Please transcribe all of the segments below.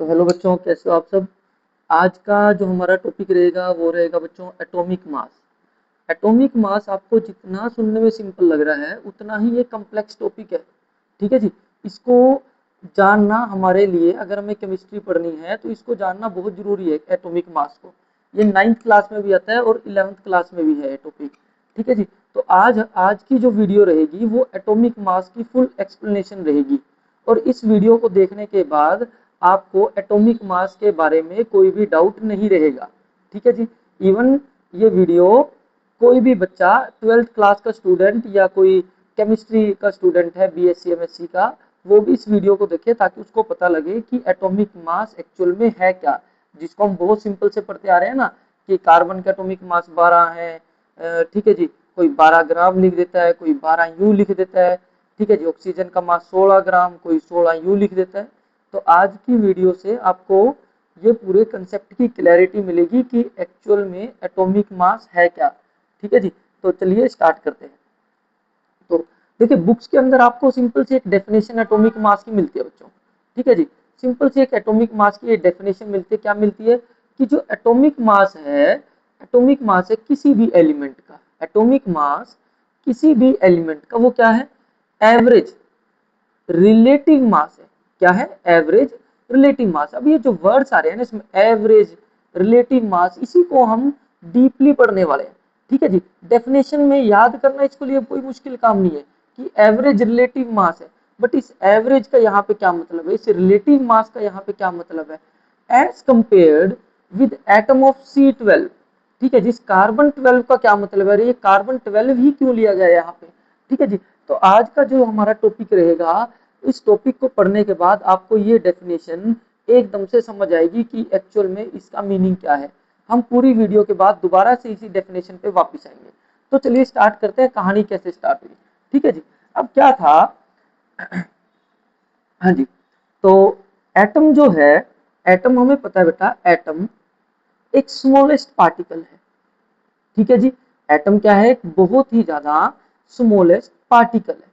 तो हेलो बच्चों, कैसे हो आप सब। आज का जो हमारा टॉपिक रहेगा वो रहेगा बच्चों एटॉमिक मास। एटॉमिक मास आपको जितना सुनने में सिंपल लग रहा है उतना ही ये कम्प्लेक्स टॉपिक है। ठीक है जी। इसको जानना हमारे लिए, अगर हमें केमिस्ट्री पढ़नी है तो इसको जानना बहुत जरूरी है एटॉमिक मास को। ये 9th क्लास में भी आता है और 11th क्लास में भी है ये टॉपिक। ठीक है जी। तो आज आज की जो वीडियो रहेगी वो एटॉमिक मास की फुल एक्सप्लेनेशन रहेगी। और इस वीडियो को देखने के बाद आपको एटॉमिक मास के बारे में कोई भी डाउट नहीं रहेगा। ठीक है जी। इवन ये वीडियो कोई भी बच्चा 12th क्लास का स्टूडेंट या कोई केमिस्ट्री का स्टूडेंट है बीएससी एमएससी का, वो भी इस वीडियो को देखे ताकि उसको पता लगे कि एटॉमिक मास एक्चुअल में है क्या। जिसको हम बहुत सिंपल से पढ़ते आ रहे हैं ना कि कार्बन का एटॉमिक मास 12 है। ठीक है जी। कोई 12 ग्राम लिख देता है, कोई 12 यू लिख देता है। ठीक है जी। ऑक्सीजन का मास 16 ग्राम, कोई 16 यू लिख देता है। तो आज की वीडियो से आपको ये पूरे कंसेप्ट की क्लैरिटी मिलेगी कि एक्चुअल में एटॉमिक मास है क्या। ठीक है जी। तो चलिए स्टार्ट करते हैं। तो देखिए, बुक्स के अंदर आपको सिंपल सी एक डेफिनेशन एटॉमिक मास की मिलती है बच्चों। ठीक है जी। सिंपल सी एक एटॉमिक मास की एक डेफिनेशन मिलती है। क्या मिलती है कि जो एटॉमिक मास है, एटॉमिक मास है किसी भी एलिमेंट का, एटॉमिक मास किसी भी एलिमेंट का वो क्या है, एवरेज रिलेटिव मास है। क्या है, एवरेज रिलेटिव मास। अब ये जो वर्ड्स आ रहे हैं ना इसमें, एवरेज रिलेटिव मास, इसी को हम डीपली पढ़ने वाले हैं। ठीक है जी। डेफिनेशन में याद करना इसके लिए कोई मुश्किल काम नहीं है कि एवरेज रिलेटिव मास है। बट इस एवरेज का यहाँ पे क्या मतलब है, इस रिलेटिव मास का यहाँ पे क्या मतलब है, as compared with atom of C12। ठीक है जिस कार्बन 12 का क्या मतलब है, ये कार्बन 12 ही क्यों लिया गया यहाँ पे। ठीक है जी। तो आज का जो हमारा टॉपिक रहेगा, इस टॉपिक को पढ़ने के बाद आपको ये डेफिनेशन एकदम से समझ आएगी कि एक्चुअल में इसका मीनिंग क्या है। हम पूरी वीडियो के बाद दोबारा से इसी डेफिनेशन पे वापस आएंगे। तो चलिए स्टार्ट करते हैं, कहानी कैसे स्टार्ट हुई। ठीक है जी। अब क्या था, हाँ जी, तो एटम जो है, एटम हमें पता है बेटा, एटम एक स्मॉलेस्ट पार्टिकल है। ठीक है जी। एटम क्या है, एक बहुत ही ज्यादा स्मॉलेस्ट पार्टिकल है।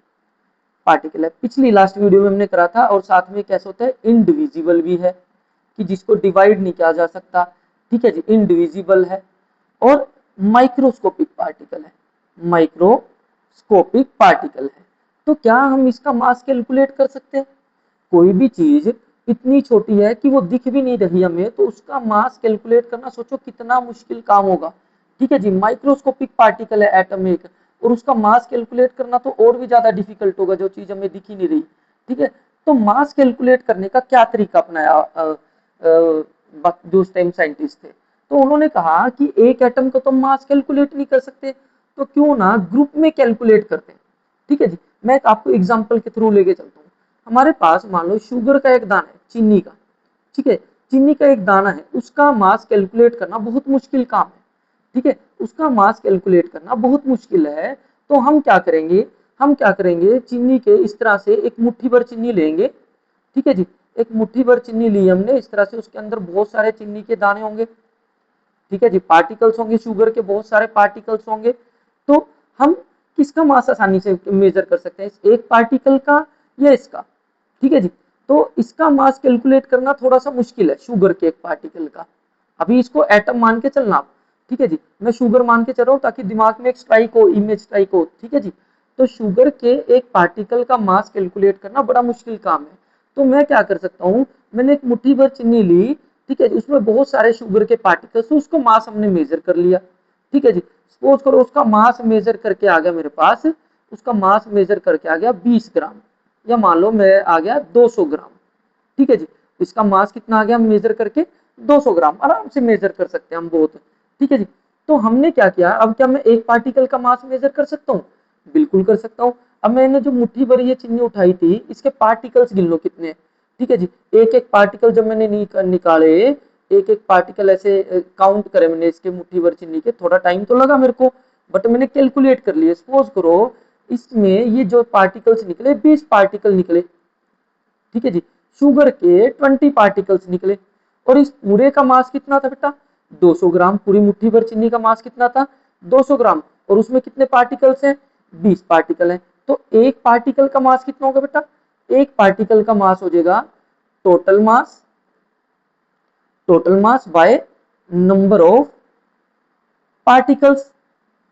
पिछली लास्ट वीडियो में हमने करा था। और साथ में कैसे होता है, इनडिविजिबल भी है कि जिसको डिवाइड नहीं किया जा सकता। ठीक है जी, इनडिविजिबल है। और माइक्रोस्कोपिक पार्टिकल है, माइक्रोस्कोपिक पार्टिकल है। तो क्या हम इसका मास कैलकुलेट कर सकते हैं। कोई भी चीज इतनी छोटी है कि वो दिख भी नहीं रही हमें, तो उसका मास कैलकुलेट करना सोचो कितना मुश्किल काम होगा। ठीक है जी। माइक्रोस्कोपिक पार्टिकल है एटम एक, और उसका मास कैलकुलेट करना तो और भी ज्यादा डिफिकल्ट होगा, जो चीज हमें दिख ही नहीं रही। ठीक है। तो मास कैलकुलेट करने का क्या तरीका अपनाया जो उस टाइम साइंटिस्ट थे, तो उन्होंने कहा कि एक एटम को तो मास कैलकुलेट नहीं कर सकते, तो क्यों ना ग्रुप में कैलकुलेट करते हैं। ठीक है जी। मैं आपको एग्जांपल के थ्रू लेके चलता हूँ। हमारे पास मान लो शुगर का एक दाना है, चीनी का। ठीक है, चीनी का एक दाना है, उसका मास कैलकुलेट करना बहुत मुश्किल काम है। ठीक है, उसका मास कैलकुलेट करना बहुत मुश्किल है। तो हम क्या करेंगे, चीनी के इस तरह से एक मुट्ठी भर चीनी लेंगे। ठीक है जी। एक मुट्ठी भर चीनी ली हमने, इस तरह से उसके अंदर बहुत सारे चीनी के दाने होंगे। ठीक है जी, पार्टिकल्स होंगे, शुगर के बहुत सारे पार्टिकल्स होंगे। तो हम किसका मास आसानी से मेजर कर सकते हैं, एक पार्टिकल का या इसका। ठीक है जी। तो इसका मास कैलकुलेट करना थोड़ा सा मुश्किल है, शुगर के एक पार्टिकल का। अभी इसको एटम मान के चलना आप। ठीक है जी। मैं शुगर मान के चल रहा हूँ ताकि दिमाग में एक स्ट्राइक हो, इमेज स्ट्राइक हो। ठीक है जी। तो शुगर के एक पार्टिकल का मास कैलकुलेट करना बड़ा मुश्किल काम है। तो मैं क्या कर सकता हूँ, मैंने एक मुट्ठी भर चीनी ली। ठीक है जी। उसमें बहुत सारे शुगर के पार्टिकल्स, उसको मास हमने मेजर कर लिया। ठीक है जी। सपोज करो उसका मास मेजर करके आ गया मेरे पास, उसका मास मेजर करके आ गया 20 ग्राम, या मान लो मैं आ गया 200 ग्राम। ठीक है जी। इसका मास कितना आ गया मेजर करके, 200 ग्राम, आराम से मेजर कर सकते हैं हम बहुत। ठीक है जी। तो हमने क्या किया, अब क्या मैं एक पार्टिकल का मास मेजर कर सकता हूँ, बिल्कुल कर सकता हूँ। अब मैंने जो मुट्ठी भरी ये चीनी उठाई थी, इसके पार्टिकल्स गिन लो कितने हैं। ठीक है जी। एक एक पार्टिकल जब मैंने निकाले, एक एक पार्टिकल ऐसे काउंट करे मैंने इसके मुट्ठी भर चीनी के, थोड़ा टाइम तो लगा मेरे को, बट मैंने कैलकुलेट कर लिया। सपोज करो इसमें ये जो पार्टिकल्स निकले 20 पार्टिकल निकले। ठीक है जी। शुगर के 20 पार्टिकल्स निकले। और इस पूरे का मास कितना था बेटा, 200 ग्राम। पूरी मुट्ठी भर चीनी का मास कितना था, 200 ग्राम। और उसमें कितने पार्टिकल्स हैं, 20 पार्टिकल हैं। तो एक पार्टिकल का मास कितना होगा बेटा, एक पार्टिकल का मास हो जाएगा total mass total mass by number of particles.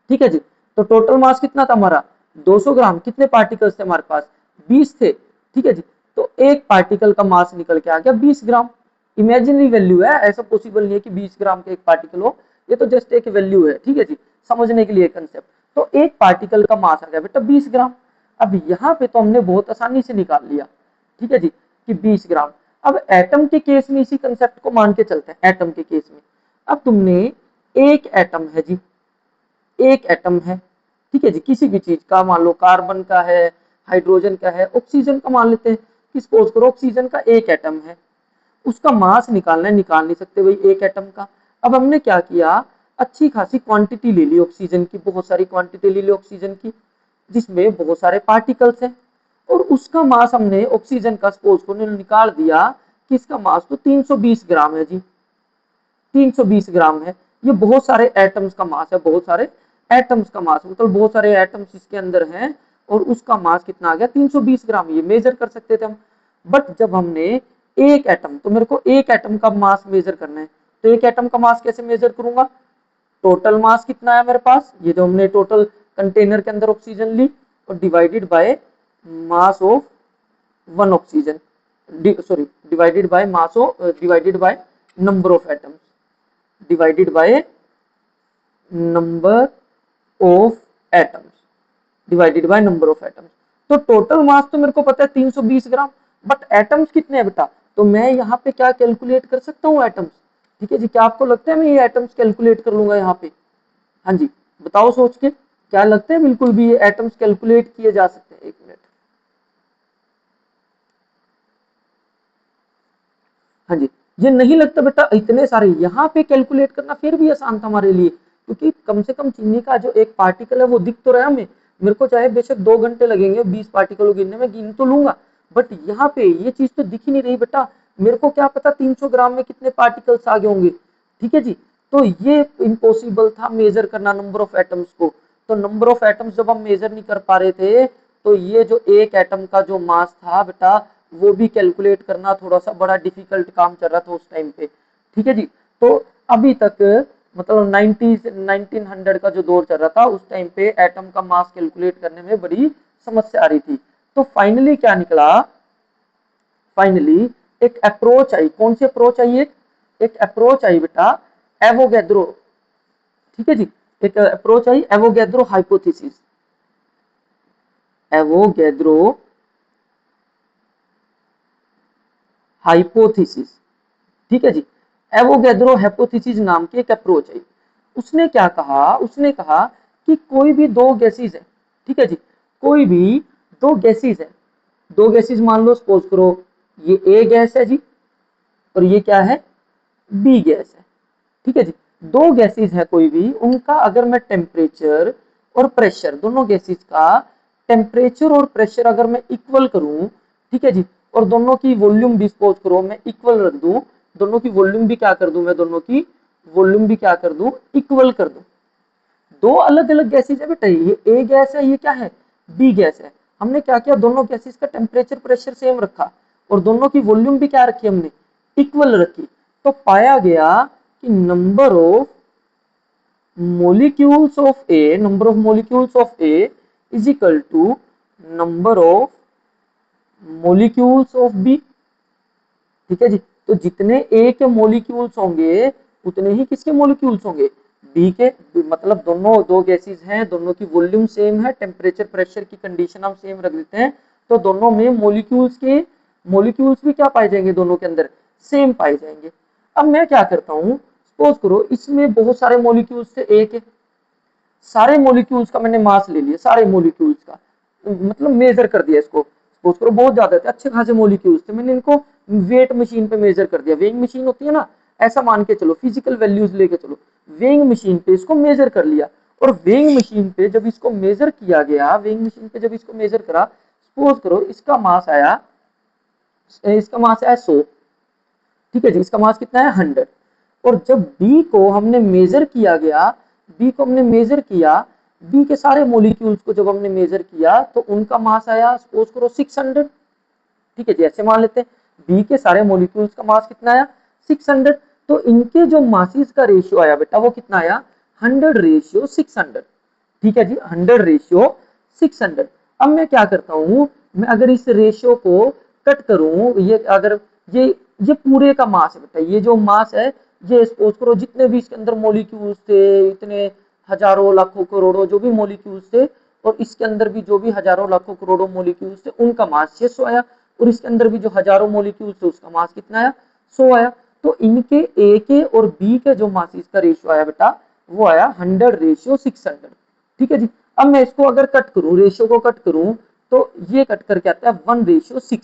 ठीक है जी। तो टोटल मास कितना था हमारा 200 ग्राम, कितने पार्टिकल्स थे हमारे पास 20 थे। ठीक है जी। तो एक पार्टिकल का मास निकल के आ गया 20 ग्राम। इमेजिनरी वैल्यू है, ऐसा पॉसिबल नहीं है कि 20 ग्राम का एक पार्टिकल हो, ये तो जस्ट एक वैल्यू है। ठीक है जी, समझने के लिए कंसेप्ट। तो एक पार्टिकल का मास आ गया बेटा 20 ग्राम। अब यहाँ पे तो हमने बहुत आसानी से निकाल लिया। ठीक है जी, कि 20 ग्राम। अब एटम के केस में इसी कंसेप्ट को मान के चलते हैं। एटम के केस में अब तुमने एक एटम है जी, एक एटम है। ठीक है जी, किसी भी चीज का, मान लो कार्बन का है, हाइड्रोजन का है, ऑक्सीजन का मान लेते हैं कि सपोज करो ऑक्सीजन का एक एटम है, उसका मास निकालना है, निकाल नहीं सकते भाई एक एटम का। अब हमने क्या किया, अच्छी खासी क्वांटिटी ले ली ऑक्सीजन की, बहुत सारी क्वांटिटी ले ली ऑक्सीजन की, जिसमें बहुत सारे पार्टिकल्स हैं, और उसका मास हमने ऑक्सीजन का सपोज को निकाल दिया कि इसका मास तो 320 ग्राम है जी, 320 ग्राम है। ये बहुत सारे एटम्स का मास है, बहुत सारे एटम्स का मास, मतलब बहुत सारे एटम्स इसके अंदर हैं, और उसका मास कितना आ गया 320 ग्राम। ये मेजर कर सकते थे हम। बट जब हमने एक एटम, तो मेरे को एक एटम का मास मेजर करना है, तो एक एटम का मास कैसे मेजर करूंगा, टोटल मास कितना है मेरे पास, ये जो हमने टोटल कंटेनर के अंदर ऑक्सीजन ली, और divided by mass of one oxygen, sorry divided by mass of, divided by number of atoms, divided by number of atoms, divided by number of atoms. तो टोटल मास तो मेरे को पता है 320 ग्राम, but atoms कितने हैं बेटा, तो मैं यहाँ पे क्या कैलकुलेट कर सकता हूँ एटम्स। ठीक है जी, क्या आपको लगता है मैं ये एटम्स कैलकुलेट कर लूंगा यहाँ पे, हाँ जी बताओ सोच के, क्या लगता है बिल्कुल भी ये एटम्स कैलकुलेट किए जा सकते हैं, एक मिनट। हाँ जी, ये नहीं लगता बेटा, इतने सारे यहाँ पे कैलकुलेट करना फिर भी आसान था हमारे लिए, क्योंकि कम से कम चीनी का जो एक पार्टिकल है वो दिख तो रहा है हमें। मेरे को चाहे बेशक 2 घंटे लगेंगे 20 पार्टिकल गिनने में, गिन तो लूंगा, बट यहाँ पे ये चीज तो दिख ही नहीं रही बेटा। मेरे को क्या पता 300 ग्राम में कितने पार्टिकल्स आगे होंगे। ठीक है जी, तो ये इम्पॉसिबल था मेजर करना नंबर ऑफ एटम्स को। तो नंबर ऑफ एटम्स जब हम मेजर नहीं कर पा रहे थे, तो ये जो एक एटम का जो मास था बेटा, वो भी कैलकुलेट करना थोड़ा सा बड़ा डिफिकल्ट काम चल रहा था उस टाइम पे। ठीक है जी, तो अभी तक मतलब 1900 का जो दौर चल रहा था, उस टाइम पे एटम का मास कैलकुलेट करने में बड़ी समस्या आ रही थी। तो फाइनली क्या निकला, फाइनली एक अप्रोच आई। कौन सी अप्रोच आई, एक अप्रोच आई बेटा एवोगैद्रो। ठीक है जी, एक approach I Avogadro hypothesis, Avogadro hypothesis. ठीक है जी, एवोगैद्रो हाइपोथेसिस नाम की एक अप्रोच है। उसने क्या कहा, उसने कहा कि कोई भी दो गैसेस है, ठीक है जी, कोई भी दो गैसेस है, दो गैसेस मान लो, सपोज करो ये ए गैस है जी, और ये क्या है बी गैस है। ठीक है जी, दो गैसेस है कोई भी, उनका अगर मैं टेम्परेचर और प्रेशर, दोनों गैसेस का टेम्परेचर और प्रेशर अगर मैं इक्वल करूं, ठीक है जी, और दोनों की वॉल्यूम भी सपोज करो मैं इक्वल रख दूं, दोनों की वॉल्यूम भी क्या कर दूं मैं, दोनों की वॉल्यूम भी क्या कर दूं, इक्वल कर दूं। दो अलग अलग गैसेज है बेटा, ये ए गैस है, ये क्या है बी गैस है। हमने क्या किया, दोनों गैसेज का टेम्परेचर प्रेशर सेम रखा, और दोनों की वॉल्यूम भी क्या रखी हमने, इक्वल रखी। तो पाया गया कि number of molecules of A, number of molecules of A is equal to number of molecules of B। ठीक है जी, तो जितने ए के मोलिक्यूल्स होंगे, उतने ही किसके मोलिक्यूल्स होंगे, बी के। मतलब दोनों दो गैसेस हैं, दोनों की वॉल्यूम सेम है, टेम्परेचर प्रेशर की कंडीशन हम सेम रख देते हैं, तो दोनों में मोलिक्यूल्स भी क्या पाए जाएंगे, दोनों के अंदर सेम पाए जाएंगे। अब मैं क्या करता हूँ, सपोज करो इसमें बहुत सारे मोलिक्यूल्स थे ए के, सारे मोलिक्यूल्स का मैंने मास ले लिया, सारे मोलिक्यूल्स का, मतलब मेजर कर दिया इसको। सपोज करो बहुत ज्यादा थे, अच्छे खासे मोलिक्यूल्स थे, मैंने इनको वेट मशीन पे मेजर कर दिया। वेइंग मशीन होती है ना, ऐसा मान के चलो, फिजिकल वैल्यूज लेके चलो, वेइंग मशीन पे इसको मेजर कर लिया। और वेइंग मशीन पे जब इसको मेजर किया गया, वेइंग मशीन पे जब इसको मेजर करा, सपोज करो इसका मास आया, इसका मास आया 100। ठीक है जी, इसका मास कितना है 100। और जब बी को हमने मेजर किया गया, बी को हमने मेजर किया, बी के सारे मोलिक्यूल्स को जब हमने मेजर किया, तो उनका मास आया सपोज करो 600। ठीक है जी, ऐसे मान लेते हैं बी के सारे मोलिक्यूल्स का मास कितना आया 600। तो इनके जो मासेस का रेशियो आया बेटा वो कितना आया 100:600। ठीक है जी, 100:600। अब मैं क्या करता हूं, मैं अगर इस रेशियो को कट करूं, ये अगर ये पूरे का मास है बेटा, ये जो मास है ये सपोज करो जितने भी इसके अंदर मॉलिक्यूल्स थे, इतने हजारों लाखों करोड़ों जो भी मॉलिक्यूल्स थे, और इसके अंदर भी जो भी हजारों लाखों करोड़ों मॉलिक्यूल्स थे उनका मास 600 आया, और इसके अंदर भी जो हजारों मॉलिक्यूल्स थे उसका मास कितना आया 100 आया। तो इनके ए के और बी के जो मासेस का रेशियो आया बेटा वो आया 100:600। ठीक है जी। अब मैं इसको अगर कट करूं, रेशियो को कट करूं, तो ये कट करके आता है 1:6,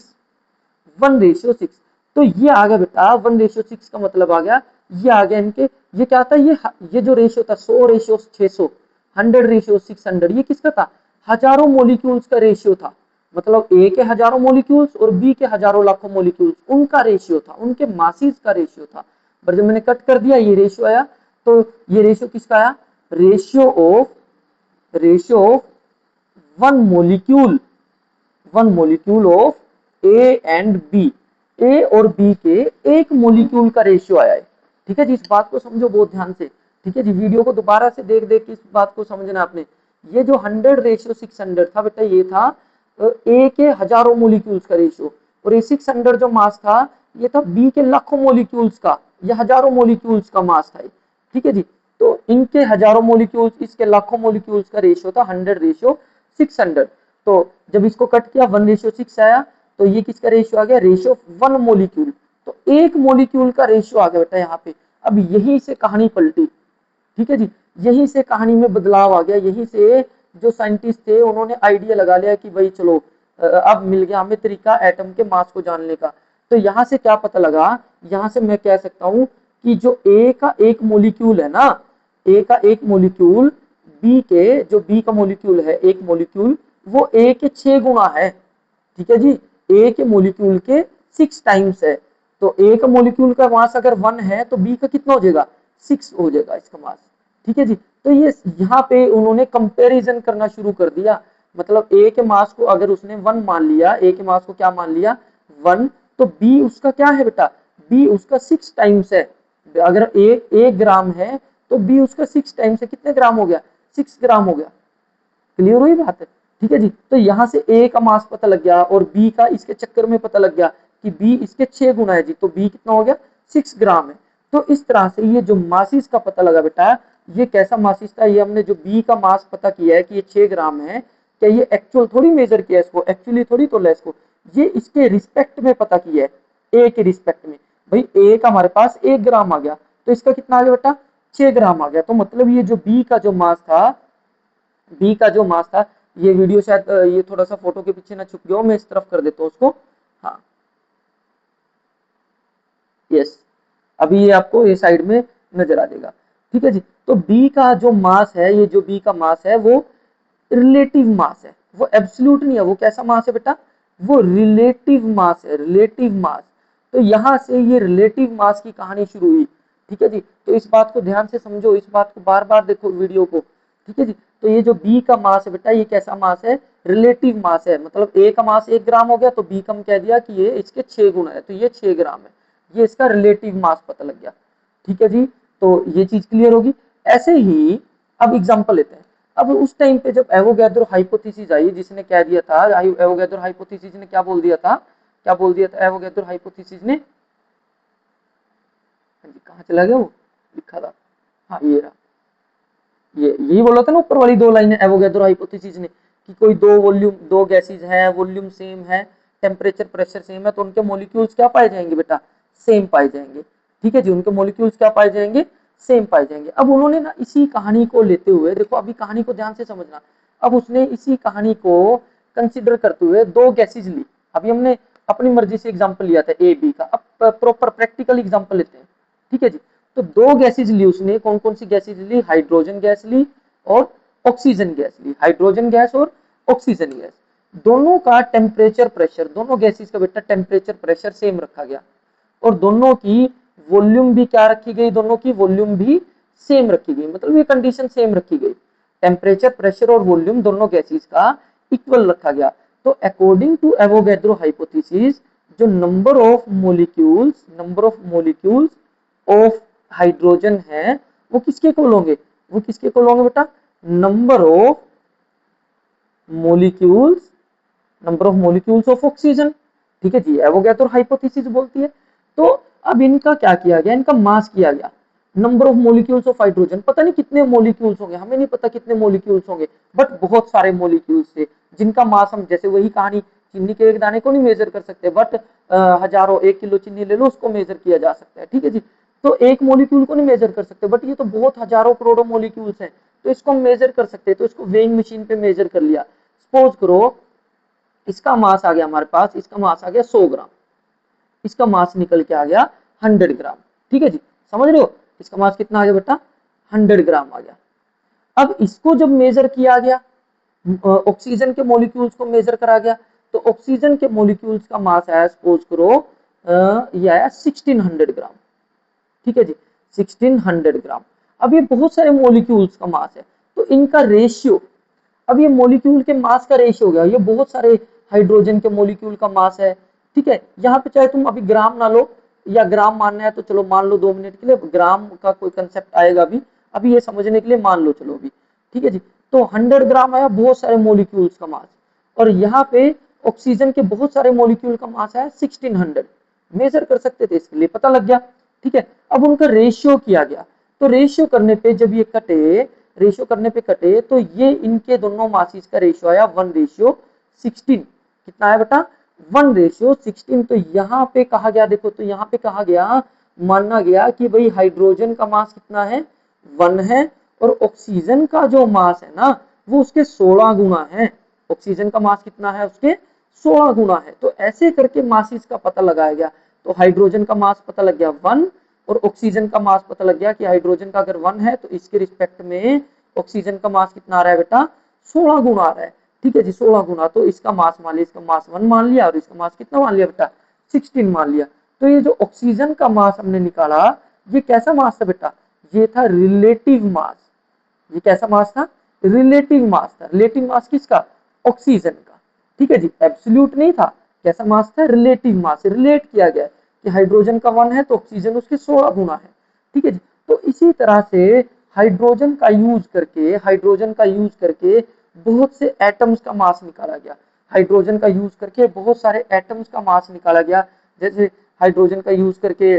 1:6। तो ये आ गया बेटा 1:6 का मतलब आ गया, ये आ गया इनके, ये क्या था, ये जो रेशियो था 100:600, 100:600, ये किसका था, हजारों मॉलिक्यूल्स का रेशियो था। मतलब ए के हजारों मॉलिक्यूल्स और बी के हजारों लाखों मॉलिक्यूल्स, उनका रेशियो था, उनके मासेस का रेशियो था। पर जब मैंने कट कर दिया ये रेशियो आया, तो ये रेशियो किसका आया, ratio of one molecule of a and b, a और बी के एक मॉलिक्यूल का रेशियो आया है। ठीक है जी, इस बात को समझो बहुत ध्यान से। ठीक है जी, वीडियो को दोबारा से देख देख के इस बात को समझना आपने। ये जो 100:600 था बेटा, ये था ए के हजारों मॉलिक्यूल्स का रेशियो, और ये 600 जो मास था ये था बी के लाखों मॉलिक्यूल्स का, ये हजारों मॉलिक्यूल्स का मास था। ठीक है जी, तो इनके हजारों मॉलिक्यूल्स, इसके लाखों मॉलिक्यूल्स का रेशियो था 100:600। तो जब इसको कट किया 1:6 आया, तो ये किसका रेशियो आ गया, रेशियो ऑफ वन मॉलिक्यूल। तो एक मॉलिक्यूल का रेशियो आ गया बेटा यहाँ पे। अब यहीं से कहानी पलटी। ठीक है जी, यहीं से कहानी में बदलाव आ गया, यहीं से जो साइंटिस्ट थे उन्होंने आइडिया लगा लिया कि भाई चलो अब मिल गया हमें तरीका एटम के मास को जानने का। तो यहाँ से क्या पता लगा, यहाँ से मैं कह सकता हूँ कि जो ए का एक मॉलिक्यूल है ना, ए का एक मॉलिक्यूल बी के, जो बी का मॉलिक्यूल है एक मॉलिक्यूल, वो ए के 6 गुना है। ठीक है जी, ए के मॉलिक्यूल के 6 टाइम्स है। तो ए का मॉलिक्यूल का मास अगर 1 है तो बी का कितना हो जाएगा, 6 हो जाएगा इसका मास। ठीक है जी, तो ये यहाँ पे उन्होंने कंपैरिजन करना शुरू कर दिया। मतलब ए के मास को अगर उसने 1 मान लिया, ए के मास को क्या मान लिया 1, तो बी उसका क्या है बेटा, बी उसका 6 टाइम्स है। अगर ए 1 ग्राम है तो बी उसका 6 टाइम्स है, कितने ग्राम हो गया, 6 ग्राम हो गया। क्लियर हुई बात है। ठीक है जी, तो यहाँ से ए का मास पता लग गया और बी का इसके चक्कर में पता लग गया कि बी इसके 6 गुना है जी, तो बी कितना हो गया 6 ग्राम है। तो इस तरह से ये जो मासिस का पता लगा बेटा, ये कैसा मासिस था, ये हमने जो बी का मास पता किया है कि ये 6 ग्राम है, क्या ये एक्चुअल थोड़ी मेजर किया इसको, एक्चुअली थोड़ी तोला इसको, ये इसके रिस्पेक्ट में पता किया है, ए के रिस्पेक्ट में। भाई ए का हमारे पास 1 ग्राम आ गया, तो इसका कितना आ गया बेटा 6 ग्राम आ गया। तो मतलब ये जो बी का जो मास था, बी का जो मास था, ये वीडियो शायद ये थोड़ा सा फोटो के पीछे ना छुप गया हो, मैं इस तरफ कर देता हूँ उसको। हाँ, यस, अभी ये आपको ये साइड में नजर आ जाएगा। ठीक है जी, तो बी का जो मास है, ये जो बी का मास है वो रिलेटिव मास है, वो एब्सोल्यूट नहीं है। वो कैसा मास है बेटा, वो रिलेटिव मास है, रिलेटिव मास। तो यहां से ये रिलेटिव मास की कहानी शुरू हुई। ठीक है जी, तो इस बात को ध्यान से समझो, इस बात को बार बार देखो वीडियो को। ठीक है जी, तो ये जो बी का मास है बेटा, ये कैसा मास है, रिलेटिव मास है। मतलब ए का मास 1 ग्राम हो गया तो बी का हम कह दिया कि ये इसके 6 गुना है, तो ये 6 ग्राम है, ये इसका रिलेटिव मास पता लग गया। ठीक है जी, तो ये चीज क्लियर होगी। ऐसे ही अब एग्जांपल लेते हैं। अब उस टाइम पे जब एवोगैड्रो हाइपोथेसिस आई, जिसने कह दिया था, एवोगैड्रो हाइपोथेसिस ने क्या बोल दिया था, क्या बोल दिया था एवोगैड्रो हाइपोथेसिस ने, हाँ जी कहाँ चला गया वो, लिखा था, हाँ ये रहा, ये यही बोला था ना ऊपर वाली 2 लाइनें एवोगैड्रो हाइपोथेसिस ने, कि कोई दो वॉल्यूम, दो गैसेज हैं, वॉल्यूम सेम है, टेम्परेचर प्रेशर सेम है, तो उनके मॉलिक्यूल्स क्या पाए जाएंगे बेटा, सेम पाए जाएंगे। ठीक है जी, उनके मॉलिक्यूल्स क्या पाए जाएंगे, सेम पाए जाएंगे। अब उन्होंने ना इसी कहानी को लेते हुए, देखो अभी कहानी को ध्यान से समझना, अब उसने इसी कहानी को कंसिडर करते हुए 2 गैसेज ली। अभी हमने अपनी मर्जी से एग्जाम्पल लिया था ए बी का, अब प्रॉपर प्रैक्टिकल एग्जाम्पल लेते हैं। ठीक है जी, तो 2 गैसेज ली उसने, कौन कौन सी गैसेज ली, हाइड्रोजन गैस ली और ऑक्सीजन गैस ली, हाइड्रोजन गैस और ऑक्सीजन गैस। दोनों का टेम्परेचर प्रेशर, दोनों गैसेज का बेटा टेम्परेचर प्रेशर सेम रखा गया, और दोनों की वॉल्यूम भी क्या रखी गई, दोनों की वॉल्यूम भी सेम रखी गई। मतलब ये कंडीशन सेम रखी गई, टेम्परेचर प्रेशर और वॉल्यूम दोनों गैसेज का इक्वल रखा गया। तो अकॉर्डिंग टू एवोगैड्रो हाइपोथेसिस, जो number of molecules of hydrogen है वो किसके इक्वल होंगे, वो किसके इक्वल होंगे बेटा, number of molecules, number of molecules of oxygen. ठीक है जी, एवोगैड्रो हाइपोथेसिस बोलती है। तो अब इनका क्या किया गया, इनका मास किया गया, number of molecules of hydrogen, पता नहीं कितने मोलिक्यूल्स होंगे, हमें नहीं पता कितने मोलिक्यूल्स होंगे, बट बहुत सारे मोलिक्यूल्स थे जिनका मास हम, जैसे वही कहानी, चीनी के एक दाने को नहीं मेजर कर सकते, बट हजारों, 1 किलो चीनी ले लो उसको मेजर किया जा सकता है। ठीक है जी, तो एक मोलिक्यूल को नहीं मेजर कर सकते, बट ये तो बहुत हजारों करोड़ों मोलिक्यूल्स हैं, तो इसको हम मेजर कर सकते हैं। तो इसको वेइंग मशीन पे मेजर कर लिया। सपोज करो इसका मास आ गया हमारे पास, इसका मास आ गया 100 ग्राम, इसका मास निकल के आ गया 100 ग्राम। ठीक है जी, समझ रहे हो, इसका मास कितना आ गया बेटा, 100 ग्राम आ गया। अब इसको जब मेजर किया गया, ऑक्सीजन के मॉलिक्यूल्स को मेजर करा गया, तो ऑक्सीजन के मॉलिक्यूल्स का मास आया, सपोज करो ये आया 1600 ग्राम। ठीक है जी, 1600 ग्राम। अब ये बहुत सारे मॉलिक्यूल्स का मास है, तो इनका रेशियो, अब ये मॉलिक्यूल के मास का रेशियो हो गया, ये बहुत सारे हाइड्रोजन के मॉलिक्यूल का मास है। ठीक है, यहाँ पे चाहे तुम अभी ग्राम ना लो या ग्राम मानना है तो चलो मान लो 2 मिनट के लिए, ग्राम का कोई कंसेप्ट आएगा अभी ये समझने के लिए मान लो चलो अभी। ठीक है जी, तो 100 ग्राम आया बहुत सारे मॉलिक्यूल्स का मास, और यहाँ पे ऑक्सीजन के बहुत सारे मॉलिक्यूल का मास है 1600, मेजर कर सकते थे, इसके लिए पता लग गया। ठीक है, अब उनका रेशियो किया गया, तो रेशियो करने पे जब ये कटे, रेशियो करने पे कटे, तो ये इनके दोनों मासिस का रेशियो आया 1:16। कितना है बेटा, 1:16। तो यहाँ पे कहा गया, देखो तो यहाँ पे कहा गया, माना गया कि भाई हाइड्रोजन का मास कितना है, 1 है, और ऑक्सीजन का जो मास है ना वो उसके 16 गुना है। ऑक्सीजन का मास कितना है, उसके 16 गुना है। तो ऐसे करके मासिस का पता लगाया गया। तो हाइड्रोजन का मास पता लग गया 1, और ऑक्सीजन का मास पता लग गया कि हाइड्रोजन का अगर 1 है तो इसके रिस्पेक्ट में ऑक्सीजन का मास कितना आ रहा है बेटा, 16 गुना आ रहा है। ठीक है जी, 16 गुना, तो इसका मास मान लिया, इसका मास 1 मान लिया, और इसका मास कितना मान लिया बेटा, 16 मान लिया। तो ये जो ऑक्सीजन का मास हमने निकाला, ये कैसा मास था बेटा, ये था रिलेटिव मास। ये कैसा मास था, रिलेटिव मास था। रिलेटिव मास किसका, ऑक्सीजन का। ठीक है जी, एब्सोल्यूट नहीं था, कैसा मास था, रिलेटिव मास। रिलेट किया गया कि हाइड्रोजन का 1 है तो ऑक्सीजन उसके 16 गुना है। ठीक है जी, तो इसी तरह से हाइड्रोजन का यूज करके, हाइड्रोजन का यूज करके बहुत से एटम्स का मास निकाला गया। हाइड्रोजन का यूज करके बहुत सारे एटम्स का मास निकाला गया। जैसे हाइड्रोजन का यूज करके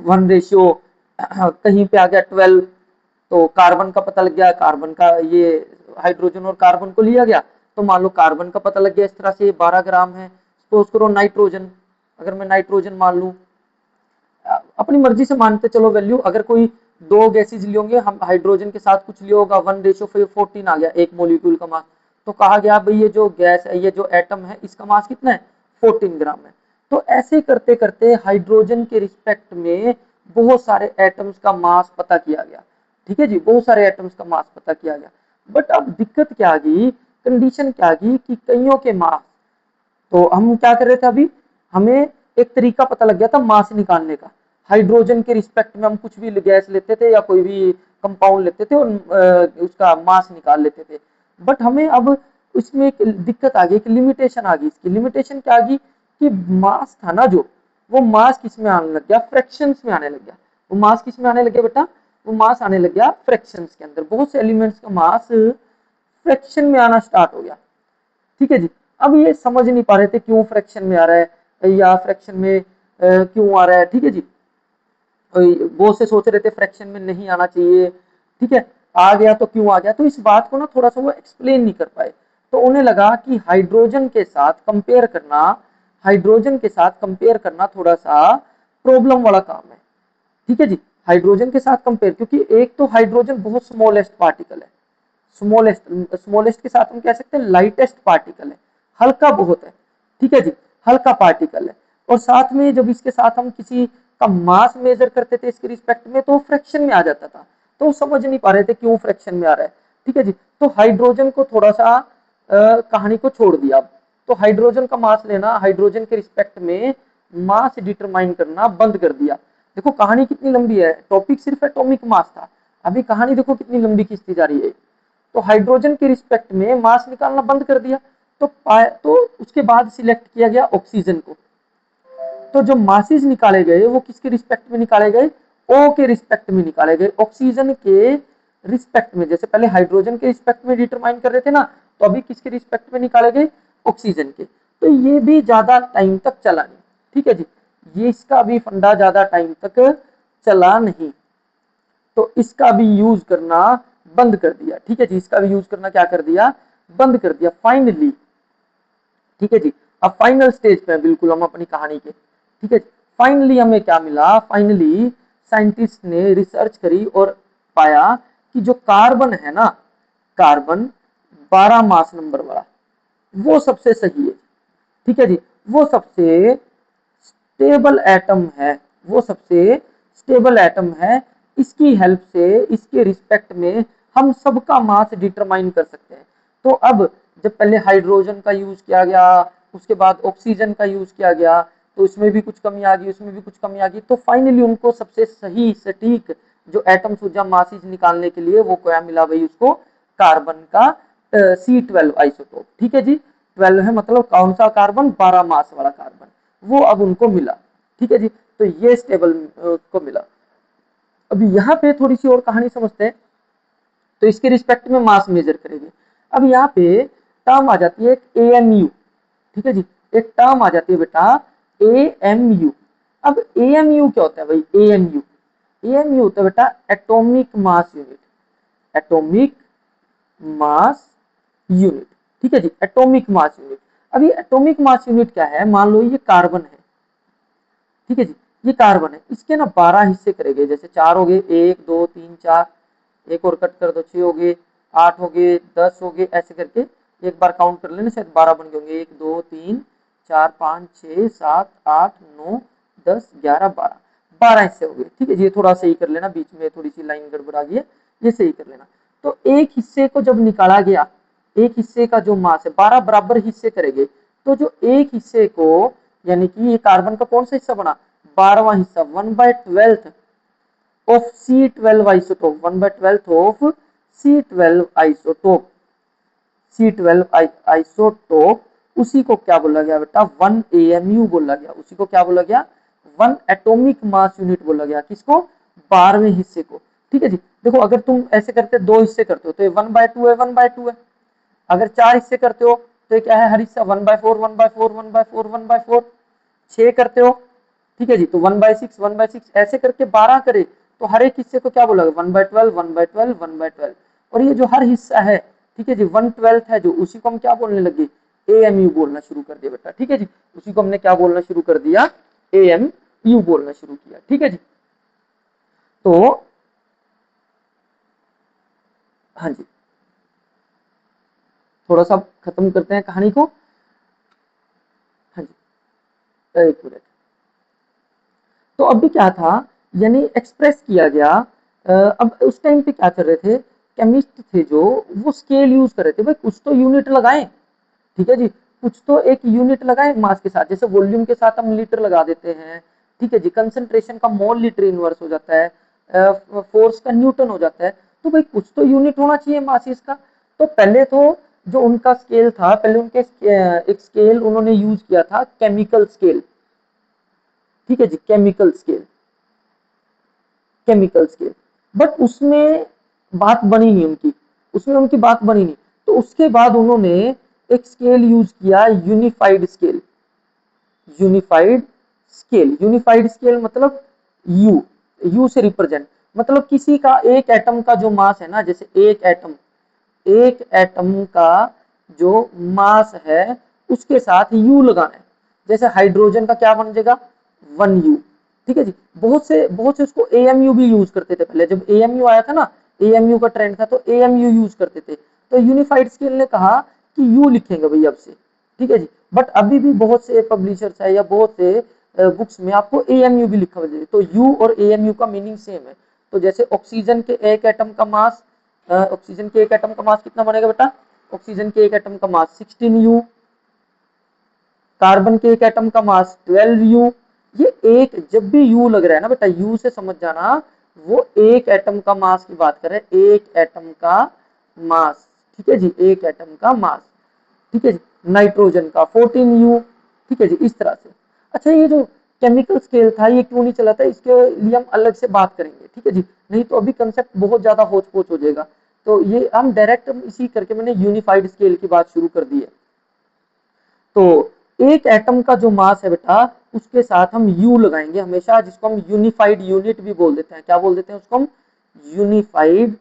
1 रेशियो कहीं पे आ गया 12, तो कार्बन का पता लग गया, कार्बन का ये हाइड्रोजन और कार्बन को लिया गया, तो मान लो कार्बन का पता लग गया, इस तरह से 12 ग्राम है। तो उसको नाइट्रोजन, अगर मैं नाइट्रोजन मान लूं, अपनी मर्जी से मानते चलो वैल्यू, अगर कोई दो गैसेज लिए होंगे, हम हाइड्रोजन के साथ कुछ लिया होगा, 1:14 आ गया एक मोलिक्यूल का मास, तो कहा गया भाई ये जो गैस है, ये जो एटम है, इसका मास कितना है, 14 ग्राम है। तो ऐसे करते करते हाइड्रोजन के रिस्पेक्ट में बहुत सारे एटम्स का मास पता किया गया। ठीक है जी, बहुत सारे एटम्स का मास पता किया गया। बट अब दिक्कत क्या आ गई, कंडीशन क्या आ गई कि कईयों के मास, तो हम क्या कर रहे थे अभी, हमें एक तरीका पता लग गया था मास निकालने का। हाइड्रोजन के रिस्पेक्ट में हम कुछ भी गैस लेते थे या कोई भी कंपाउंड लेते थे और उसका मास निकाल लेते थे। बट हमें अब उसमें एक दिक्कत आ गई, एक लिमिटेशन आ गई। इसकी लिमिटेशन क्या आ गई कि मास था ना जो, वो मास किस में आने लग गया, फ्रैक्शंस में आने लग गया। वो मास किस में आने लग गया बेटा, वो मास आने लग गया फ्रैक्शंस के अंदर। बहुत से एलिमेंट्स का मास फ्रैक्शन में आना स्टार्ट हो गया। ठीक है जी, अब ये समझ नहीं पा रहे थे क्यों फ्रैक्शन में आ रहा है या फ्रैक्शन में क्यों आ रहा है। ठीक है जी, बहुत से सोच रहे थे फ्रैक्शन में नहीं आना चाहिए। ठीक है, आ गया तो क्यों आ गया, तो इस बात को ना थोड़ा सा वो एक्सप्लेन नहीं कर पाए। तो उन्हें लगा कि हाइड्रोजन के साथ कंपेयर करना, हाइड्रोजन के साथ कंपेयर करना थोड़ा सा प्रॉब्लम वाला काम है। ठीक है जी, हाइड्रोजन के साथ कंपेयर, क्योंकि एक तो हाइड्रोजन बहुत स्मॉलेस्ट पार्टिकल है, स्मॉलेस्ट, स्मॉलेस्ट के साथ हम कह सकते हैं लाइटेस्ट पार्टिकल है, हल्का बहुत है। ठीक है जी, हल्का पार्टिकल है। और साथ में जब इसके साथ हम किसी का मास मेजर करते थे इसके रिस्पेक्ट में, तो फ्रैक्शन में आ जाता था। तो समझ नहीं पा रहे थे क्यों फ्रैक्शन में आ रहा है। ठीक है जी, तो हाइड्रोजन को थोड़ा सा कहानी को छोड़ दिया। तो हाइड्रोजन का मास लेना, हाइड्रोजन के रिस्पेक्ट में मास डिटरमाइन करना बंद कर दिया। देखो कहानी कितनी लंबी है, टॉपिक सिर्फ एटॉमिक मास था, अभी कहानी देखो कितनी लंबी खींचती जा रही है। तो हाइड्रोजन के रिस्पेक्ट में मास निकालना बंद कर दिया। तो उसके बाद सिलेक्ट किया गया ऑक्सीजन को। तो जो मासेस निकाले गए वो किसके रिस्पेक्ट में निकाले गए, ओ के रिस्पेक्ट में निकाले गए, ऑक्सीजन के रिस्पेक्ट में। जैसे पहले हाइड्रोजन के रिस्पेक्ट में डिटरमाइन कर रहे थे ना, तो अभी किसके रिस्पेक्ट में निकाले गए, ऑक्सीजन के। तो ये भी ज्यादा टाइम तक चला नहीं, ठीक है जी, ये इसका भी फंडा ज्यादा टाइम तक चला नहीं, तो इसका भी यूज करना बंद कर दिया, ठीक है जी, इसका भी यूज करना क्या कर दिया, बंद कर दिया फाइनली, ठीक है जी। अब फाइनल स्टेज पे बिल्कुल हम अपनी कहानी के, ठीक है, फाइनली हमें क्या मिला, फाइनली साइंटिस्ट ने रिसर्च करी और पाया कि जो कार्बन है ना, कार्बन 12 मास नंबर वाला, वो सबसे सही है, ठीक है जी, वो सबसे स्टेबल एटम है, वो सबसे स्टेबल एटम है। इसकी हेल्प से, इसके रिस्पेक्ट में हम सबका मास डिटरमाइन कर सकते हैं। तो अब जब पहले हाइड्रोजन का यूज किया गया, उसके बाद ऑक्सीजन का यूज किया गया, तो उसमें भी कुछ कमी आ गई, उसमें भी कुछ कमी आ गई, तो फाइनली उनको सबसे सही सटीक जो एटम ऊर्जा मासिस निकालने के लिए वो क्या मिला भाई, उसको कार्बन का C12 आइसोटोप, ठीक है जी, 12 है मतलब कौन सा कार्बन, 12 मास वाला कार्बन, वो अब उनको मिला, ठीक है जी, तो ये स्टेबल को मिला। अभी यहाँ पे थोड़ी सी और कहानी समझते हैं, तो इसके रिस्पेक्ट में मास मेजर करेंगे। अब यहाँ पे टर्म आ जाती है एक AMU, ठीक है जी, एक टर्म आ जाती है बेटा AMU। अब AMU क्या होता है भाई, AMU होता है बेटा atomic mass unit, atomic mass unit, ठीक है जी, एटॉमिक मास यूनिट। अब ये एटॉमिक मास यूनिट क्या है, मान लो ये कार्बन है, ठीक है जी, ये कार्बन है, इसके ना 12 हिस्से करे गए, जैसे 4 हो गए, 1 2 3 4, एक और कट कर दो, 6 हो गए, 8 हो गए, 10 हो गए, ऐसे करके एक बार काउंट कर लेना, शायद 12 बन गए होंगे, 1 2 3 4 5 6 7 8 9 10 11 12, 12 हिस्से हो गए, ठीक है जी, ये थोड़ा सही कर लेना, बीच में थोड़ी सी लाइन गड़बड़ा गई है, ये सही कर लेना। तो एक हिस्से को जब निकाला गया, एक हिस्से का जो मास है 12 बराबर हिस्से करेंगे, तो जो एक हिस्से को, यानी कि ये कार्बन का कौन सा हिस्सा बना, 12वां हिस्सा, 1/12 of C12 isotope, 1/12 of C12 isotope, C12 isotope, उसी को क्या बोला गया बेटा, 1 AMU बोला गया, उसी को क्या बोला गया, 1 एटॉमिक मास यूनिट बोला गया, किसको, 12वें हिस्से को, ठीक है जी। देखो अगर तुम ऐसे करते दो हिस्से करते हो तो ये 1/2 है, 1/2 है, अगर 4 हिस्से करते हो तो ये क्या है, हर हिस्सा 1/4 1/4 1/4 1/4, 6 करते हो, ठीक है जी, तो 1/6 1/6 ऐसे करके 12 करे, तो हर एक हिस्से को क्या बोला, 1/12 1/12 1/12, और ये जो हर हिस्सा है, ठीक है जी, 1/12 है जो, उसी को हम क्या बोलने लगे, AMU बोलना शुरू कर दिया बेटा, ठीक है जी, उसी को हमने क्या बोलना शुरू कर दिया, AMU बोलना शुरू किया, ठीक है जी। तो हाँ जी, थोड़ा सा खत्म करते हैं कहानी को, हाँ जी, एक मिनट। तो अभी क्या था, यानी एक्सप्रेस किया गया, अब उस टाइम पे क्या कर रहे थे, केमिस्ट थे जो, वो स्केल यूज कर रहे थे, भाई कुछ तो यूनिट लगाएं, ठीक है जी, कुछ तो एक यूनिट लगाएं मास के साथ, जैसे वॉल्यूम के साथ हम लीटर लगा देते हैं, ठीक है जी, कंसंट्रेशन का मोल लीटर इनवर्स हो जाता है, फोर्स का न्यूटन हो जाता है, तो भाई कुछ तो यूनिट होना चाहिए मासिस का। तो पहले तो जो उनका स्केल था, पहले उनके एक स्केल उन्होंने यूज किया था, केमिकल स्केल, ठीक है जी, chemical scale, chemical scale, but उसमें बात बनी नहीं उनकी, उसमें उनकी बात बनी नहीं, तो उसके बाद उन्होंने एक स्केल यूज किया, unified scale, unified scale, unified scale मतलब यू, यू से रिप्रेजेंट, मतलब किसी का एक एटम का जो मास है ना, जैसे एक एटम का जो मास है उसके साथ यू लगाना है, जैसे हाइड्रोजन का क्या बन जाएगा, 1U, ठीक है जी, बहुत से उसको AMU भी यूज करते थे, पहले जब AMU आया था ना, AMU का ट्रेंड था, तो AMU यूज करते थे, तो यूनिफाइड स्केल ने कहा कि यू लिखेंगे भाई अब से, ठीक है जी, बट अभी भी बहुत से पब्लिशर्स है या बहुत से बुक्स में आपको AMU भी लिखा हुआ है, तो यू और AMU का मीनिंग सेम है। तो जैसे ऑक्सीजन के एक एटम का मास, ऑक्सीजन के एक एटम का मास कितना बनेगा बेटा, ऑक्सीजन के एक एटम का मास 16U, कार्बन के एक एटम का मास 12U, ये एक जब भी यू लग रहा है ना बेटा, यू से समझ जाना वो एक एटम का मास की बात कर रहे हैं, एक एटम का मास, ठीक है जी, एक एटम का मास, ठीक है जी। नाइट्रोजन का 14U, ठीक है जी, इस तरह से। अच्छा ये जो केमिकल स्केल था, ये क्यों नहीं चला था, इसके लिए हम अलग से बात करेंगे, ठीक है जी। नहीं तो अभी कंसेप्ट बहुत ज्यादा होच पोच हो जाएगा। तो ये हम डायरेक्ट इसी करके मैंने यूनिफाइड स्केल की बात शुरू कर दी है। तो एक एटम का जो मास है बेटा, उसके साथ हम यू लगाएंगे हमेशा, जिसको हम यूनिफाइड यूनिट भी बोल देते हैं। क्या बोल देते हैं उसको हम? यूनिफाइड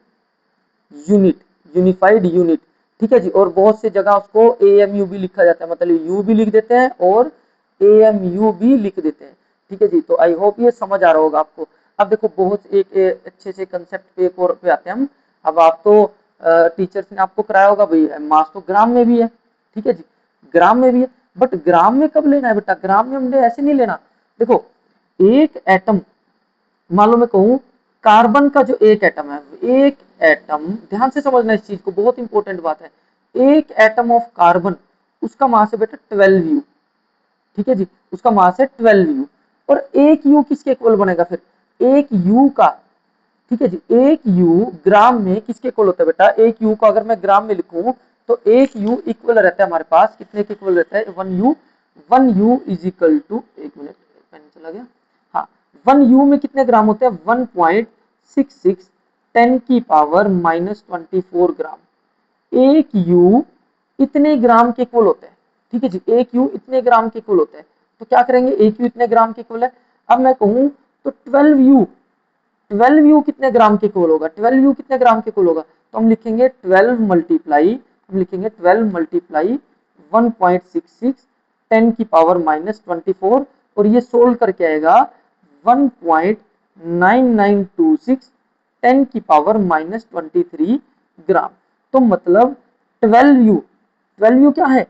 यूनिट, यूनिफाइड यूनिट, ठीक है जी। और बहुत सी जगह उसको एएमयू भी लिखा जाता है, मतलब यू भी लिख देते हैं और एएमयू भी लिख देते हैं, ठीक है जी। तो आई होप ये समझ आ रहा होगा आपको। अब देखो बहुत एक अच्छे से कंसेप्ट पे एक और पे आते हैं हम। अब आप तो टीचर्स ने आपको कराया होगा भाई, मास तो ग्राम में भी है, ठीक है जी, ग्राम में भी है। बट ग्राम में कब लेना है बेटा? ग्राम में हमने ऐसे नहीं लेना। देखो एक एटम, मान लो मैं कहूं कार्बन का जो एक एटम है, एक एटम, ध्यान से समझना इस चीज को, बहुत इंपॉर्टेंट बात है। एक एटम ऑफ कार्बन, उसका मास है बेटा 12 यू, ठीक है जी, उसका मास है 12 यू। और एक यू किसके इक्वल बनेगा फिर? एक यू का, ठीक है जी, एक यू ग्राम में किसके इक्वल होता है बेटा? एक यू को अगर मैं ग्राम में लिखूं तो एक यू इक्वल रहता है हमारे पास, कितने के इक्वल रहता है? 1 u. 1 u is equal to, एक मिनट पेन चला गया, हाँ, 1 यू में कितने ग्राम होते हैं? 1.66 10 की पावर -24 ग्राम। एक यू इतने ग्राम के इक्वल होता है, ठीक है जी, एक यू इतने ग्राम के इक्वल होता है। तो क्या करेंगे, एक यू इतने ग्राम के इक्वल है। अब मैं कहूं तो 12 यू, 12 यू कितने ग्राम के इक्वल होगा? 12 यू कितने ग्राम के इक्वल होगा? तो हम लिखेंगे 12 मल्टीप्लाई, हम लिखेंगे 12 मल्टीप्लाई 1.66 10 की पावर -24, और ये सोल्व करके आएगा 1.9926 10 की पावर -23 ग्राम। तो मतलब 12 यू, 12 यू क्या है?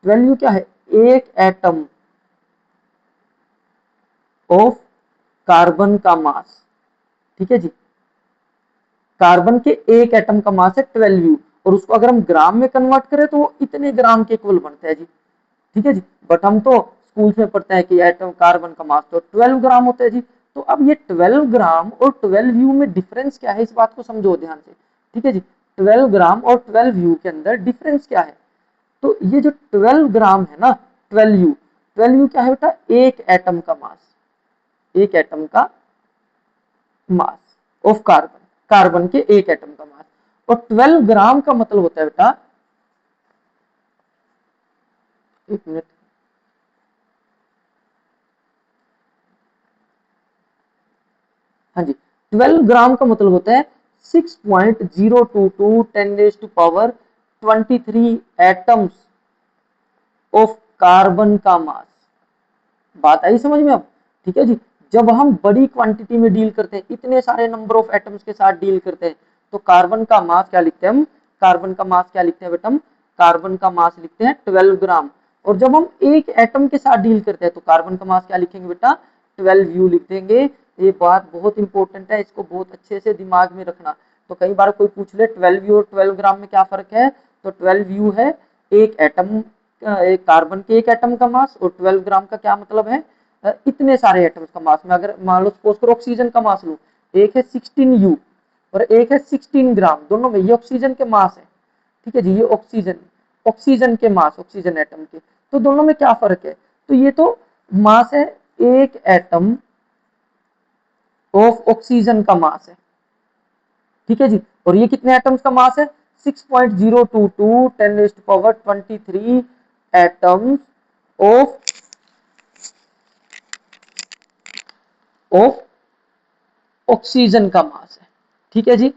12 यू क्या है? एक एटम ऑफ कार्बन का मास, ठीक है जी, कार्बन के एक एटम का मास है 12 यू, और उसको अगर हम ग्राम में कन्वर्ट करें तो वो इतने ग्राम के इक्वल बनता है जी, ठीक है जी। बट हम तो स्कूल में पढ़ते हैं कि एटम कार्बन का मास तो 12 ग्राम होता है जी। तो अब ये 12 ग्राम और 12 यू में डिफरेंस क्या है, इस बात को समझो ध्यान से, ठीक है जी। 12 ग्राम और 12 यू के अंदर डिफरेंस क्या है? तो ये जो 12 ग्राम है ना, 12 यू, 12 यू क्या है बेटा? एक एटम का मास, एक एटम का मास ऑफ कार्बन, कार्बन के एक एटम का मास। और 12 ग्राम का मतलब होता है बेटा, एक मिनट, हाँ जी, 12 ग्राम का मतलब होता है 6.022 10 raise to power 23 atoms of carbon का मास। बात आई समझ में अब? ठीक है जी। जब हम बड़ी क्वांटिटी में डील करते हैं, इतने सारे नंबर ऑफ एटम्स के साथ डील करते हैं, तो कार्बन का मास क्या लिखते हैं हम? कार्बन का मास क्या लिखते हैं बेटा हम? कार्बन का मास लिखते हैं 12 ग्राम। और जब हम एक एटम के साथ डील करते हैं तो कार्बन का मास क्या लिखेंगे बेटा? 12 यू लिख देंगे। ये बात बहुत इंपॉर्टेंट है, इसको बहुत अच्छे से दिमाग में रखना। तो कई बार कोई पूछ ले 12 यू और 12 ग्राम में क्या फर्क है, तो 12 यू है एक एटम, एक कार्बन के एक एटम का मास, और 12 ग्राम का क्या मतलब है? इतने सारे एटम्स का मास। में अगर मान लो सपोज करो ऑक्सीजन का मास लो, एक है 16 यू और एक है 16 ग्राम, दोनों में ये ऑक्सीजन के मास है, ठीक है जी, ये ऑक्सीजन, ऑक्सीजन के मास, ऑक्सीजन एटम के, तो दोनों में क्या फर्क है? तो ये तो मास है, एक एटम ऑफ ऑक्सीजन का मास है, ठीक है जी। और ये कितने एटम्स का मास है? 6.022 10 raise to power 23 atoms of of oxygen का मास है, ठीक है जी।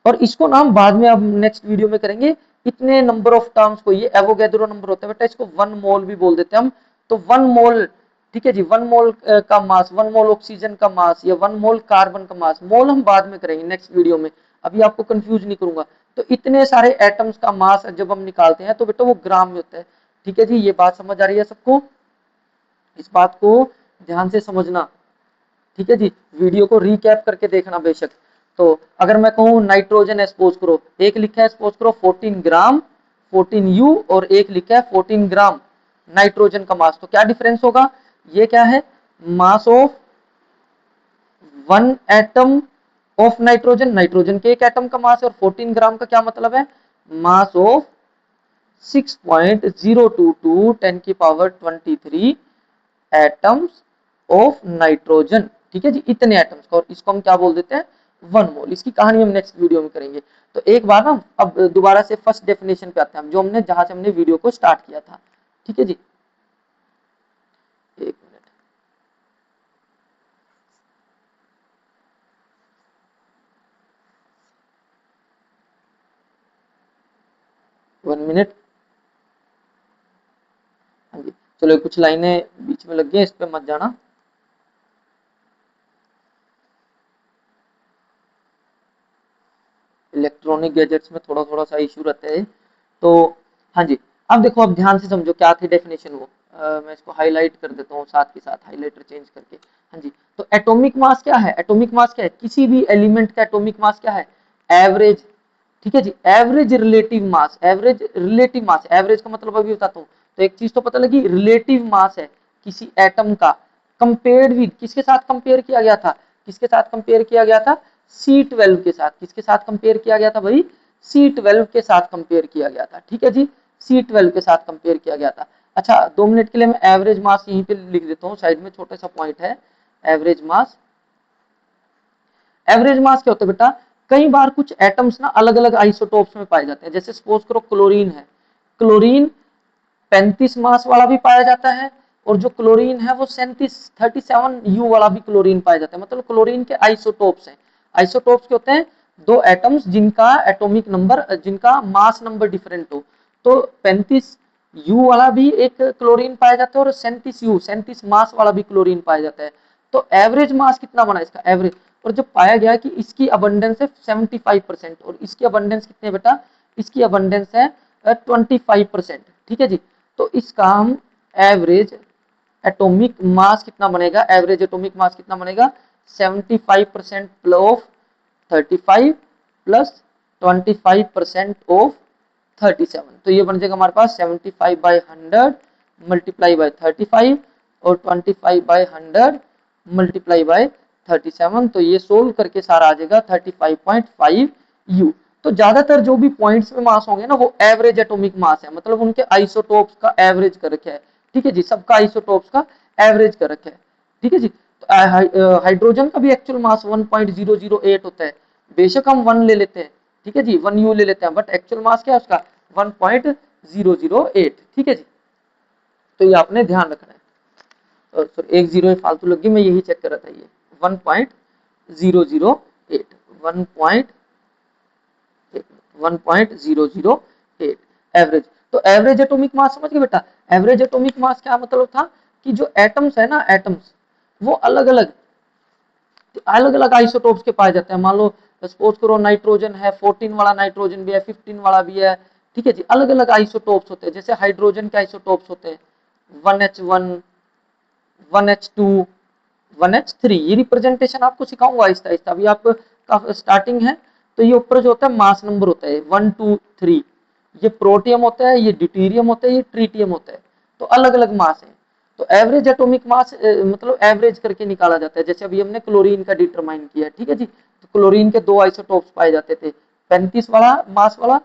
और इसको ना हम बाद में अब नेक्स्ट वीडियो में करेंगे, इतने नंबर ऑफ टर्म्स को, ये एवोगैड्रो नंबर होता है बेटा, इसको 1 मोल भी बोल देते हैं हम। तो 1 मोल, ठीक है जी, 1 मोल का मास, 1 मोल ऑक्सीजन का मास या 1 मोल कार्बन का मास, मोल हम बाद में करेंगे नेक्स्ट वीडियो में, अभी आपको कंफ्यूज नहीं करूंगा। तो इतने सारे एटम्स का मास जब हम निकालते हैं तो बेटा वो ग्राम में होता है, ठीक है जी। ये बात समझ आ रही है सबको? इस बात को ध्यान से समझना, ठीक है जी। वीडियो को रिकैप करके देखना बेशक। तो अगर मैं कहूँ नाइट्रोजन है, सपोज करो, एक लिखा है सपोज करो 14 ग्राम 14 यू, और एक लिखा है 14 ग्राम नाइट्रोजन का मास, तो क्या डिफरेंस होगा? ये क्या है? Mass of one atom of nitrogen, nitrogen के एक एटम का मास है, और 14 ग्राम का क्या मतलब है? मास ऑफ 6.022 10 की पावर 23 एटम्स ऑफ नाइट्रोजन, ठीक है जी, इतने एटम्स का, और इसको हम क्या बोल देते हैं 1 मोल। इसकी कहानी हम नेक्स्ट वीडियो में करेंगे। तो एक बार ना अब दोबारा से फर्स्ट डेफिनेशन पे आते हैं, जो हमने जहां से हमने वीडियो को स्टार्ट किया था, ठीक है जी। एक मिनट, वन मिनट, हाँ जी, चलो कुछ लाइनें बीच में लग गई, इस पे मत जाना। इलेक्ट्रॉनिक गैजेट्स में थोड़ा थोड़ा सा इशू रहता है। तो हाँ जी, अब देखो, अब ध्यान से समझो क्या थी डेफिनेशन वो। मैं इसको हाईलाइट कर देता हूँ साथ के साथ, हाईलाइटर चेंज करके। हाँ जी, तो एटॉमिक मास क्या है? एटॉमिक मास क्या है? किसी भी एलिमेंट का एटॉमिक मास क्या है? एवरेज, ठीक है जी, average relative mass, average relative mass, average का मतलब अभी बताता हूँ। तो एक चीज तो पता लगी, रिलेटिव मास है किसी एटम का, कंपेयर्ड विद, किसके साथ कंपेयर किया गया था? किसके साथ कंपेयर किया गया था? C12 के साथ। किसके साथ कंपेयर किया गया था भाई? C12 के साथ कंपेयर किया गया था, ठीक है जी, C12 के साथ कंपेयर किया गया था। अच्छा, 2 मिनट के लिए मैं एवरेज मास यहीं पे लिख देता हूँ साइड में, छोटा सा पॉइंट है एवरेज मास। एवरेज मास क्या होता है बेटा? कई बार कुछ एटम्स ना अलग अलग आइसोटोप्स में पाए जाते हैं, जैसे सपोज करो क्लोरीन है, क्लोरीन 35 मास वाला भी पाया जाता है, और जो क्लोरीन है वो 37U वाला भी क्लोरीन पाया जाता है। मतलब क्लोरीन के आइसोटोप्स हैं। आइसोटोप्स के होते हैं दो एटम्स जिनका एटॉमिक नंबर, जिनका मास नंबर डिफरेंट हो। तो 35U वाला भी एक क्लोरीन पाया जाता है, और 37U 37 मास वाला भी क्लोरीन पाया जाता है। तो एवरेज मास कितना बना इसका? एवरेज। और जब पाया गया कि इसकी अबंडेंस है 75%, और इसकी अबंडेंस कितनी है बेटा? इसकी अबंडेंस है 25%, ठीक है जी। तो इसका हम एवरेज एटॉमिक मास कितना बनेगा? एवरेज एटॉमिक मास कितना बनेगा? 75% ऑफ 35 प्लस 25% ऑफ 37। तो ये बन जाएगा हमारे पास 75/100 मल्टीप्लाई बाय 35 और 25/100 मल्टीप्लाई बाय 37। तो ये सोल्व करके सारा आ जाएगा 35.5U। तो ज्यादातर जो भी पॉइंट्स में मास होंगे ना, वो एवरेज एटॉमिक मास है, मतलब उनके आइसोटोप्स का एवरेज कर रखा है, ठीक है जी, सबका आइसोटोप्स का एवरेज कर रखा है, ठीक है जी। तो हाइड्रोजन का भी एक्चुअल मास 1.008 होता है, बेशक हम 1 ले लेते हैं, ठीक है जी, 1U ले लेते हैं, बट एक्चुअल मास क्या है उसका? 1.008, ठीक है जी। तो ये आपने ध्यान रखना है। और एक जीरो फालतू लग गई, मैं यही चेक कर रहा था। ये 1.008, 1.008 एवरेज। तो एवरेज एटॉमिक मास समझ गए बेटा? एवरेज एटॉमिक मास क्या मतलब था कि जो एटम्स है ना, एटम्स वो अलग अलग अलग अलग आइसोटोप्स के पाए जाते हैं। मान लो सपोज करो नाइट्रोजन है, 14 वाला नाइट्रोजन भी है, 15 वाला भी है, ठीक है जी, अलग अलग आइसोटोप्स होते हैं। जैसे हाइड्रोजन के आइसोटोप्स होते हैं 1H1, 1H2, 1H3। ये रिप्रेजेंटेशन आपको सिखाऊंगा आहिस्ता आहिस्ता, अभी आप स्टार्टिंग है। तो ये ऊपर जो होता है मास नंबर होता है 1 2 3, ये प्रोटियम होता है, ये ड्यूटेरियम होता है, ये ट्रीटियम होता है। तो अलग अलग मास है। तो एवरेज एटॉमिक मास मतलब एवरेज करके निकाला जाता है। जैसे अभी हमने क्लोरीन का डिटरमाइन किया, ठीक है जी। तो क्लोरीन के दो आइसोटोप्स पाए जाते थे, 35 वाला मास वाला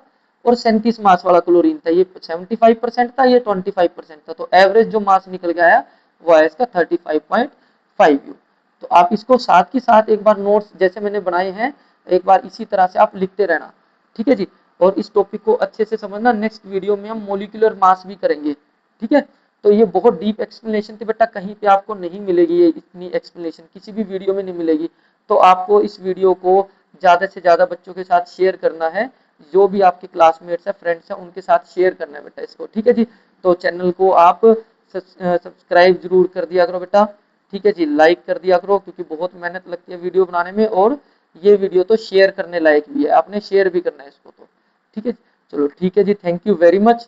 और 37 मास वाला क्लोरीन था। ये 75% था, ये 25% था। तो एवरेज जो मास निकल के आया वो है इसका 35.5U। तो आप इसको साथ के साथ एक बार नोट्स जैसे मैंने बनाए हैं, एक बार इसी तरह से आप लिखते रहना, ठीक है जी। और इस टॉपिक को अच्छे से समझना। नेक्स्ट वीडियो में हम मोलिकुलर मास भी करेंगे, ठीक है। तो ये बहुत डीप एक्सप्लेनेशन थी बेटा, कहीं पे आपको नहीं मिलेगी ये इतनी एक्सप्लेनेशन, किसी भी वीडियो में नहीं मिलेगी। तो आपको इस वीडियो को ज्यादा से ज्यादा बच्चों के साथ शेयर करना है, जो भी आपके क्लासमेट्स है, फ्रेंड्स है, उनके साथ शेयर करना है बेटा इसको, ठीक है जी। तो चैनल को आप सब्सक्राइब जरूर कर दिया करो बेटा, ठीक है जी, लाइक कर दिया करो, क्योंकि बहुत मेहनत लगती है वीडियो बनाने में, और ये वीडियो तो शेयर करने लायक भी है, आपने शेयर भी करना है इसको तो, ठीक है। चलो ठीक है जी, थैंक यू वेरी मच।